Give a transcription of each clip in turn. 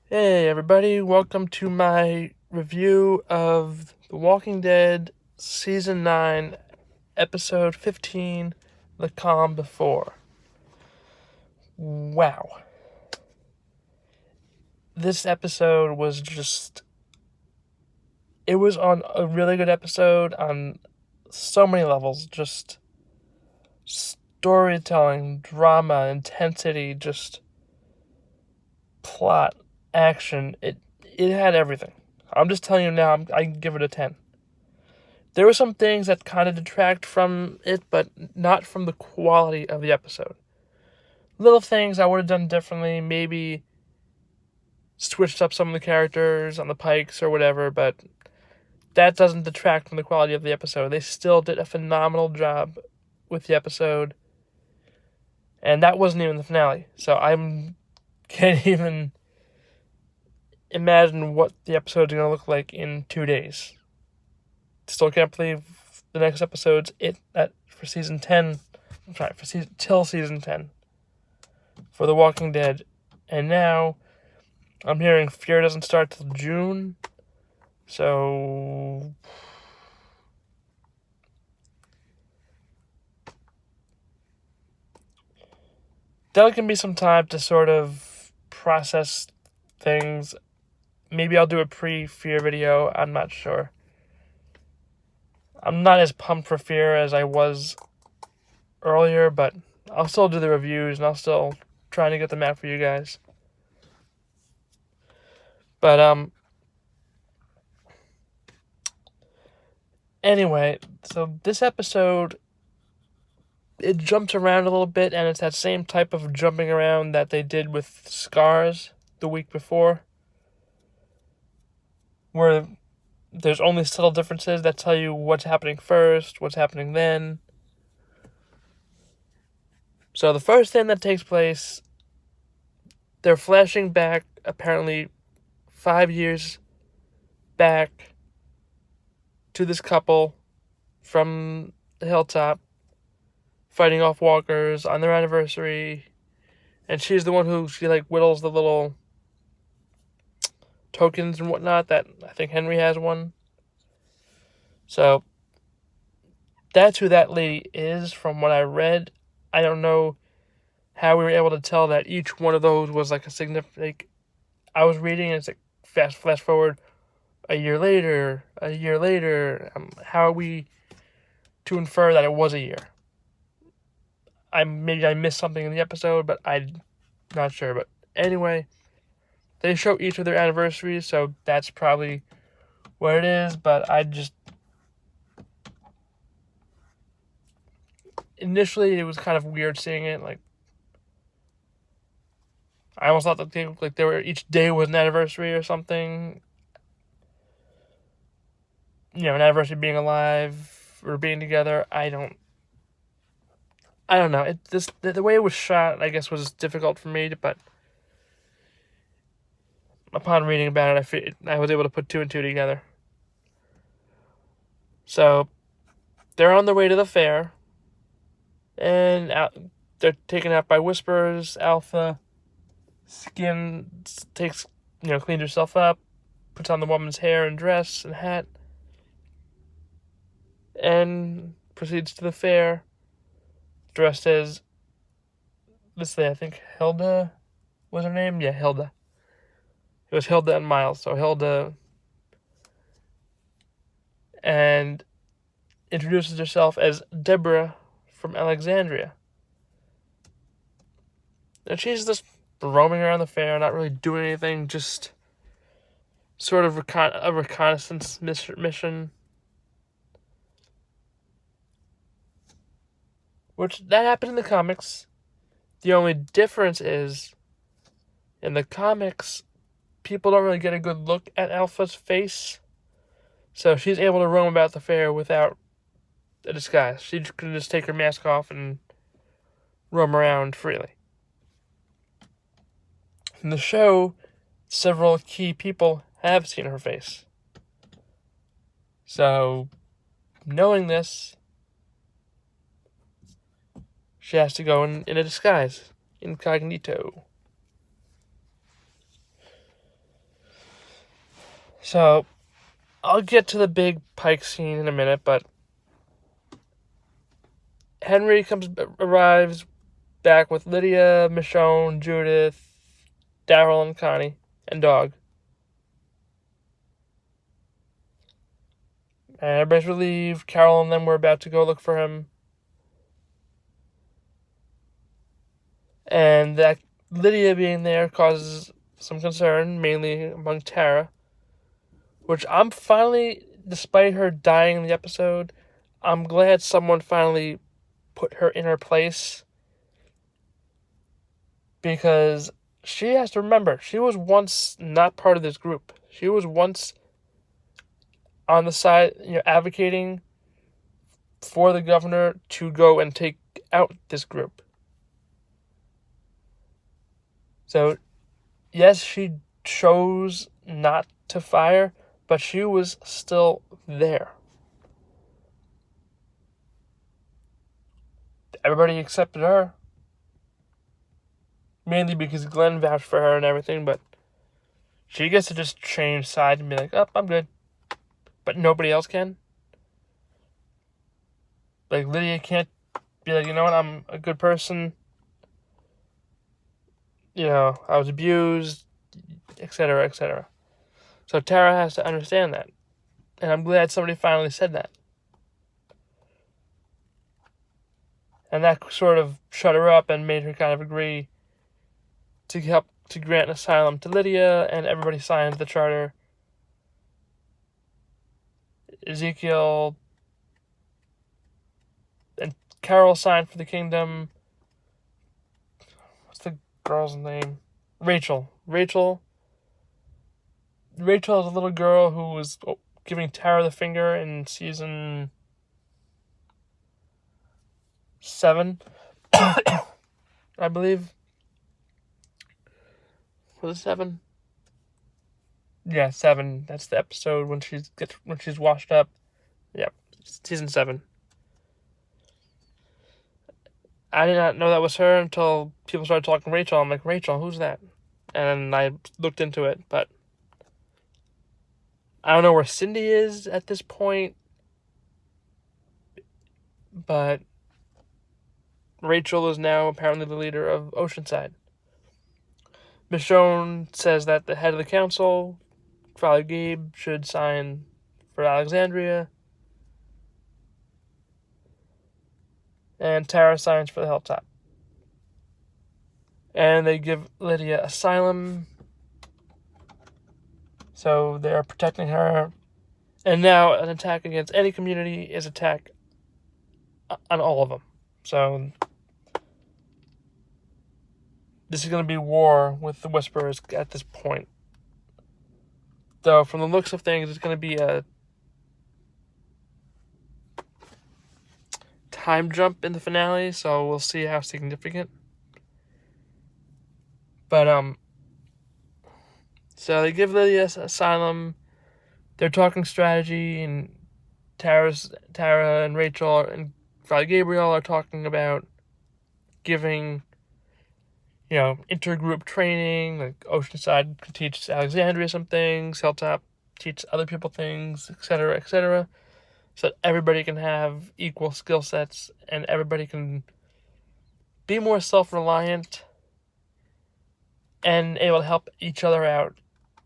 Hey everybody, welcome to my review of The Walking Dead Season 9, Episode 15, The Calm Before. Wow. This episode was it was on a really good episode on so many levels. Just storytelling, drama, intensity, just plot, action. It had everything. I'm just telling you now, I can give it a 10. There were some things that kind of detract from it, but not from the quality of the episode. Little things I would have done differently, maybe switched up some of the characters on the Pikes or whatever, but that doesn't detract from the quality of the episode. They still did a phenomenal job with the episode, and that wasn't even the finale. So I can't even imagine what the episode's going to look like in 2 days. Still can't believe the next episode's for season 10. I'm sorry, till season 10 for The Walking Dead. And now I'm hearing Fear doesn't start till June. So there can be some time to sort of process things. Maybe I'll do a pre-Fear video. I'm not sure. I'm not as pumped for Fear as I was earlier, but I'll still do the reviews and I'll still try to get them out for you guys. But anyway, so this episode, it jumps around a little bit, and it's that same type of jumping around that they did with Scars the week before, where there's only subtle differences that tell you what's happening first, what's happening then. So the first thing that takes place, they're flashing back, apparently 5 years back, to this couple from the hilltop, fighting off walkers on their anniversary, and she's the one who whittles the little tokens and whatnot that I think Henry has one. So that's who that lady is from what I read. I don't know how we were able to tell that each one of those was like a significant. I was reading and it's like flash forward a year later. How are we to infer that it was a year? Maybe I missed something in the episode, but I'm not sure. But anyway, they show each of their anniversaries, so that's probably what it is. But initially it was kind of weird seeing it. Like, I almost thought that they were each day was an anniversary or something. An anniversary being alive or being together. I don't know. The way it was shot, I guess, was difficult for me. But upon reading about it, I was able to put two and two together. So they're on their way to the fair, and they're taken out by Whispers. Alpha cleans herself up, puts on the woman's hair and dress and hat, and proceeds to the fair, dressed as I think Hilda was her name. Yeah, Hilda. It was Hilda and Miles. So Hilda and introduces herself as Deborah from Alexandria. And she's just roaming around the fair, not really doing anything, just sort of a reconnaissance mission. Which, that happened in the comics. The only difference is, in the comics, people don't really get a good look at Alpha's face. So she's able to roam about the fair without a disguise. She can just take her mask off and roam around freely. In the show, several key people have seen her face. So, knowing this, she has to go in a disguise, incognito. So, I'll get to the big Pike scene in a minute, but Henry arrives back with Lydia, Michonne, Judith, Daryl, and Connie, and Dog. And everybody's relieved. Carol and them were about to go look for him. And that Lydia being there causes some concern, mainly among Tara. Which I'm finally, despite her dying in the episode, I'm glad someone finally put her in her place. Because she has to remember, she was once not part of this group. She was once on the side, advocating for the governor to go and take out this group. So, yes, she chose not to fire, but she was still there. Everybody accepted her. Mainly because Glenn vouched for her and everything, but she gets to just change sides and be like, oh, I'm good. But nobody else can. Like, Lydia can't be like, you know what, I'm a good person. I was abused, etc., etc. So Tara has to understand that. And I'm glad somebody finally said that. And that sort of shut her up and made her kind of agree to help to grant asylum to Lydia, and everybody signed the charter. Ezekiel and Carol signed for the kingdom. What's the girl's name? Rachel. Rachel is a little girl who was giving Tara the finger in season 7, I believe. Was it 7? Yeah, 7. That's the episode when she's washed up. Yep, season 7. I did not know that was her until people started talking Rachel. I'm like, Rachel, who's that? And I looked into it, but I don't know where Cindy is at this point. But Rachel is now apparently the leader of Oceanside. Michonne says that the head of the council, Father Gabe, should sign for Alexandria. And Tara signs for the Hilltop. And they give Lydia asylum. So they're protecting her. And now an attack against any community is attack on all of them. So this is going to be war with the Whisperers at this point. Though from the looks of things, it's going to be a time jump in the finale, so we'll see how significant. But so they give Lydia asylum. They're talking strategy, and Tara and Rachel and Father Gabriel are talking about giving, intergroup training. Like Oceanside could teach Alexandria some things, Hilltop teach other people things, etc., etc. So that everybody can have equal skill sets and everybody can be more self-reliant and able to help each other out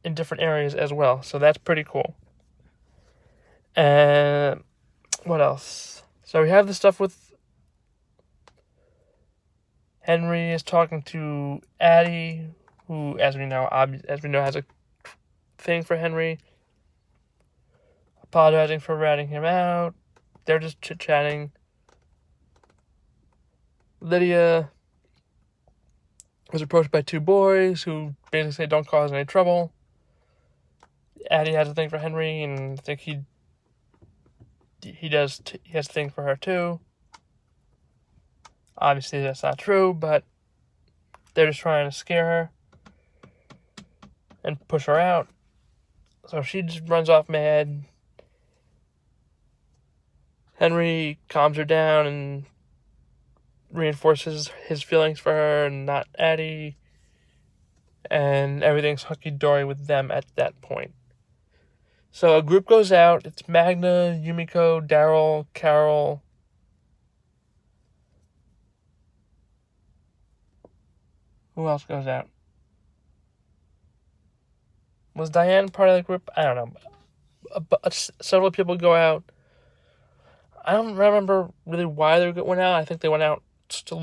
in different areas as well. So that's pretty cool. And what else? So we have the stuff with Henry is talking to Addie, who, as we know, has a thing for Henry. Apologizing for ratting him out. They're just chit-chatting. Lydia was approached by 2 boys who basically say don't cause any trouble. Addie has a thing for Henry, and I think he has a thing for her too. Obviously that's not true, but they're just trying to scare her and push her out. So she just runs off mad. Henry calms her down and reinforces his feelings for her and not Addie. And everything's hunky-dory with them at that point. So a group goes out. It's Magna, Yumiko, Daryl, Carol. Who else goes out? Was Diane part of the group? I don't know. Several people go out. I don't remember really why they went out. I think they went out to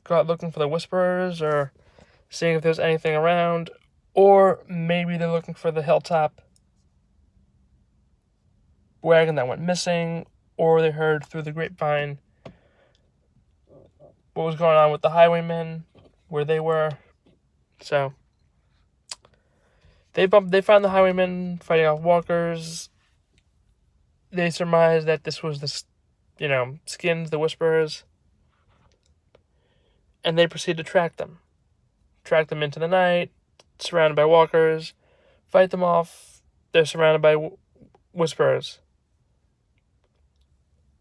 go out looking for the Whisperers or seeing if there's anything around. Or maybe they're looking for the Hilltop wagon that went missing. Or they heard through the grapevine what was going on with the Highwaymen, where they were. So they found the Highwaymen fighting off walkers. They surmised that this was the, Skins, the Whisperers. And they proceed to track them. Track them into the night, surrounded by walkers, fight them off. They're surrounded by Whisperers.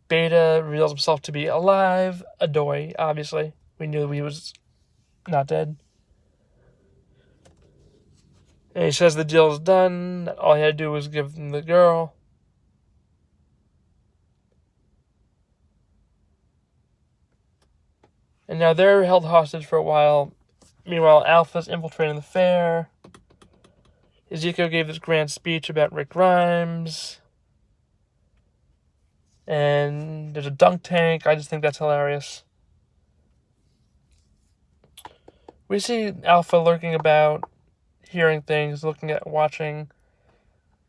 Beta reveals himself to be alive. Adoy, obviously. We knew he was not dead. And he says the deal is done. All he had to do was give them the girl. And now they're held hostage for a while. Meanwhile, Alpha's infiltrating the fair. Ezekiel gave this grand speech about Rick Grimes. And there's a dunk tank. I just think that's hilarious. We see Alpha lurking about, hearing things, watching.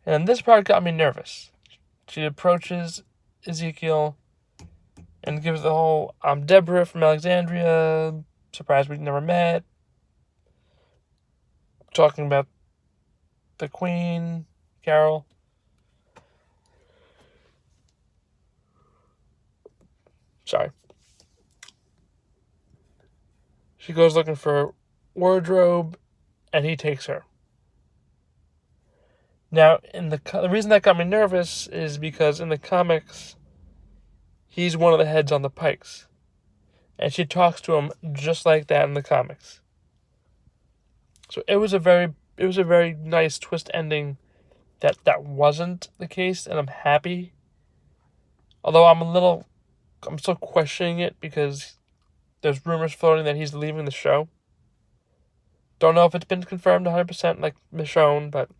And this part got me nervous. She approaches Ezekiel and gives the whole, I'm Deborah from Alexandria. Surprised we've never met. Talking about the Queen, Carol. Sorry. She goes looking for wardrobe, and he takes her. Now, the reason that got me nervous is because in the comics, he's one of the heads on the Pikes. And she talks to him just like that in the comics. So it was a very nice twist ending that wasn't the case, and I'm happy. Although I'm still questioning it because there's rumors floating that he's leaving the show. Don't know if it's been confirmed 100% like Michonne, but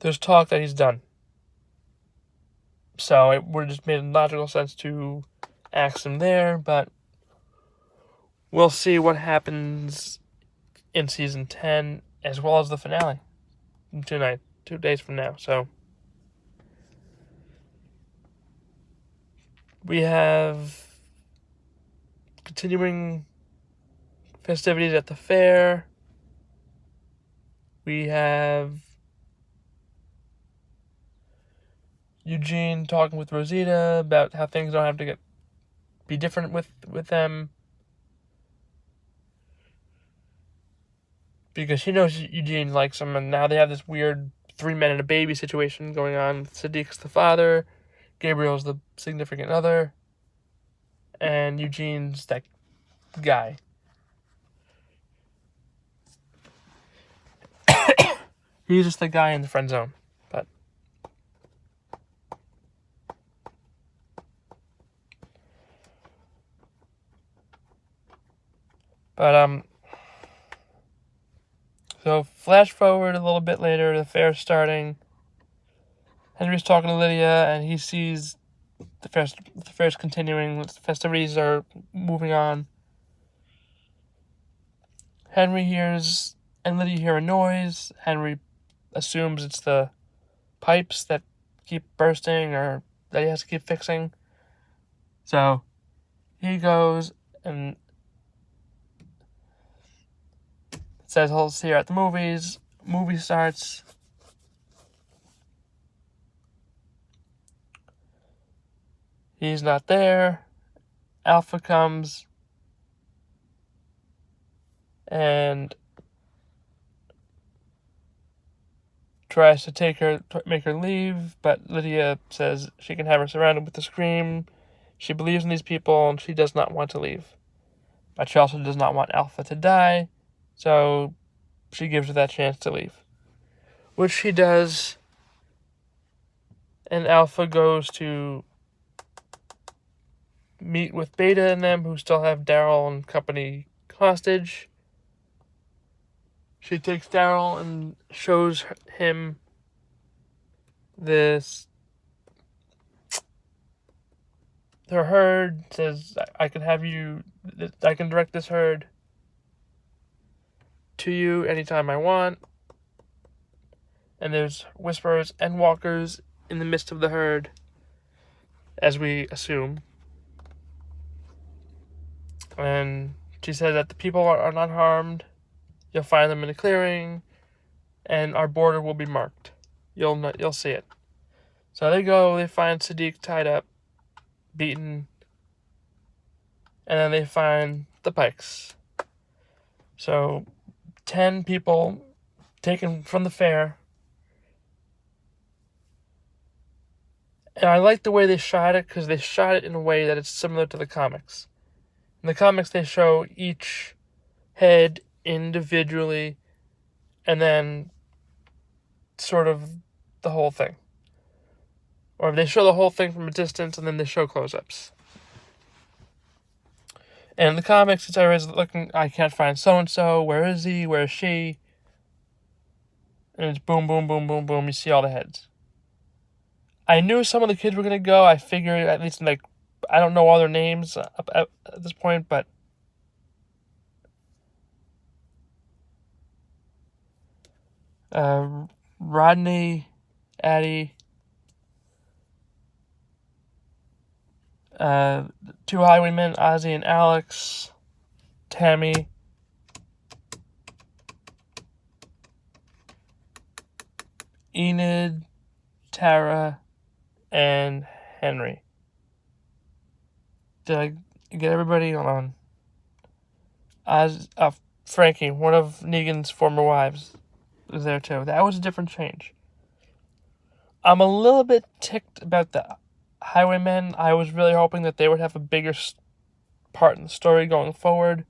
there's talk that he's done. So it would have just made logical sense to axe him there, but we'll see what happens in season 10 as well as the finale in 2 days from now. So we have continuing festivities at the fair. We have Eugene talking with Rosita about how things don't have to be different with them. Because she knows Eugene likes him, and now they have this weird 3 men and a baby situation going on. Sadiq's the father, Gabriel's the significant other, and Eugene's that guy. He's just the guy in the friend zone. But so flash forward a little bit later, the fair's starting. Henry's talking to Lydia, and he sees the fair's continuing. The festivities are moving on. Henry hears, and Lydia hear a noise. Henry assumes it's the pipes that keep bursting or that he has to keep fixing. So he goes and says he'll see her at the movies. Movie starts. He's not there. Alpha comes and tries to make her leave, but Lydia says she can have her surrounded with the Scream. She believes in these people, and she does not want to leave. But she also does not want Alpha to die, so she gives her that chance to leave. which he does, and Alpha goes to meet with Beta and them, who still have Daryl and company hostage. She takes Daryl and shows him her herd, says, I can direct this herd to you anytime I want. And there's Whisperers and Walkers in the midst of the herd, as we assume. And she said that the people are not harmed. You'll find them in a clearing, and our border will be marked. You'll see it. So they go, they find Siddiq tied up, beaten, and then they find the Pikes. So 10 people taken from the fair. And I like the way they shot it, because they shot it in a way that it's similar to the comics. In the comics, they show each head individually, and then sort of the whole thing. Or they show the whole thing from a distance, and then they show close-ups. And in the comics, it's always looking, I can't find so-and-so, where is he, where is she? And it's boom, boom, boom, boom, boom, you see all the heads. I knew some of the kids were going to go. I figured, at least, I don't know all their names at this point, but Rodney, Addie, two highwaymen, Ozzy and Alex, Tammy, Enid, Tara, and Henry. Did I get everybody? Hold on. Frankie, one of Negan's former wives, was there too. That was a different change. I'm a little bit ticked about the highwaymen. I was really hoping that they would have a bigger part in the story going forward.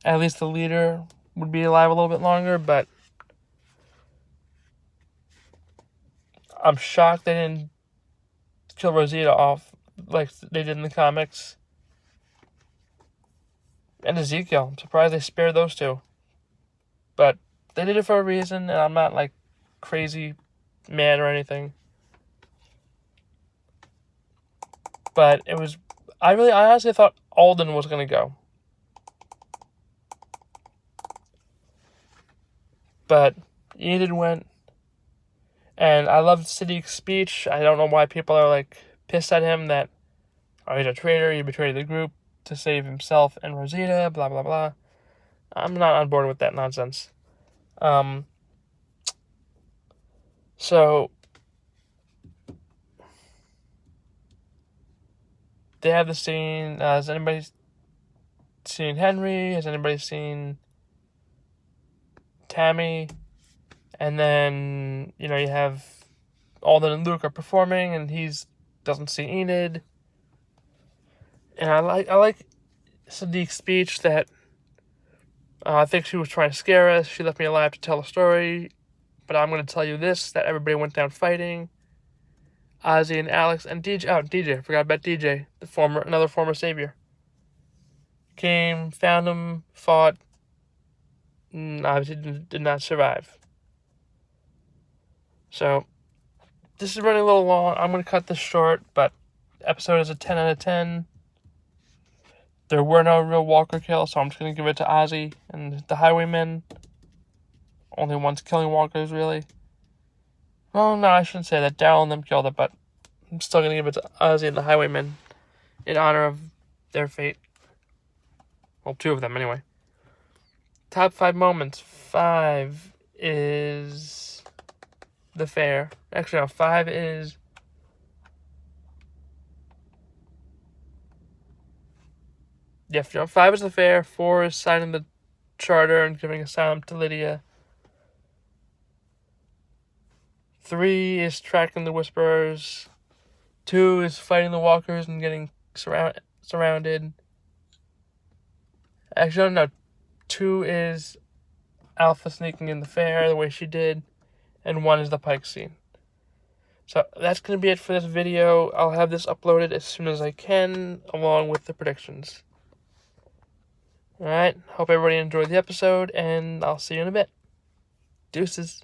At least the leader would be alive a little bit longer, but I'm shocked they didn't kill Rosita off like they did in the comics. And Ezekiel. I'm surprised they spared those two. But they did it for a reason, and I'm not crazy mad or anything. But it was, I honestly thought Alden was going to go. But Enid went. And I loved Siddiq's speech. I don't know why people are pissed at him that, oh, he's a traitor, he betrayed the group to save himself and Rosita, blah, blah, blah. I'm not on board with that nonsense. So they have the scene. Has anybody seen Henry? Has anybody seen Tammy? And then, you have Alden and Luke are performing, and doesn't see Enid. And I like Siddiq's speech that I think she was trying to scare us. She left me alive to tell a story, but I'm going to tell you this, that everybody went down fighting. Ozzy and Alex and DJ. Oh, DJ. I forgot about DJ, another former savior. Came, found him, fought, and obviously did not survive. So, this is running a little long. I'm going to cut this short, but the episode is a 10 out of 10. There were no real walker kills, so I'm just going to give it to Ozzy and the highwaymen. Only one's killing walkers, really. Well, no, I shouldn't say that. Daryl and them killed it, but I'm still going to give it to Ozzy and the highwaymen in honor of their fate. Well, 2 of them, anyway. Top 5 moments. 5 is the fair. Actually, no, 5 is... Yeah, 5 is the fair. 4 is signing the charter and giving asylum to Lydia. 3 is tracking the Whisperers. 2 is fighting the Walkers and getting surrounded. Actually, no. 2 is Alpha sneaking in the fair the way she did. and one is the Pike scene. So that's going to be it for this video. I'll have this uploaded as soon as I can, along with the predictions. Alright, hope everybody enjoyed the episode, and I'll see you in a bit. Deuces.